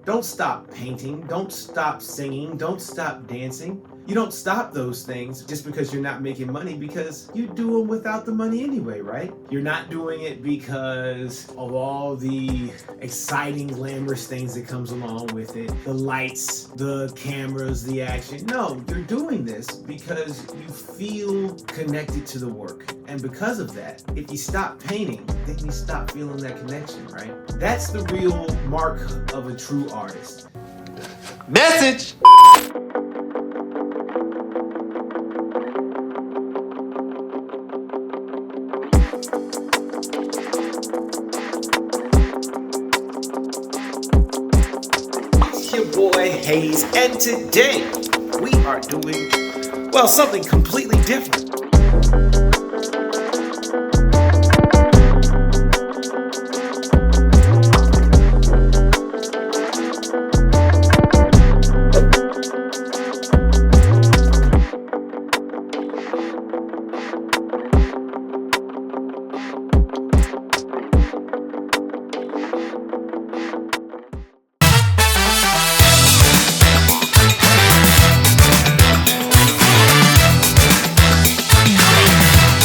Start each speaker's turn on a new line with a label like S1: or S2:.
S1: Don't stop painting, don't stop singing, don't stop dancing. You don't stop those things just because you're not making money, because you do them without the money anyway, right? You're not doing it because of all the exciting, glamorous things that comes along with it. The lights, the cameras, the action. No, you're doing this because you feel connected to the work. And because of that, if you stop painting, then you stop feeling that connection, right? That's the real mark of a true artist.
S2: Message!
S1: It's your boy HAYZE, and today we are doing, well, something completely different.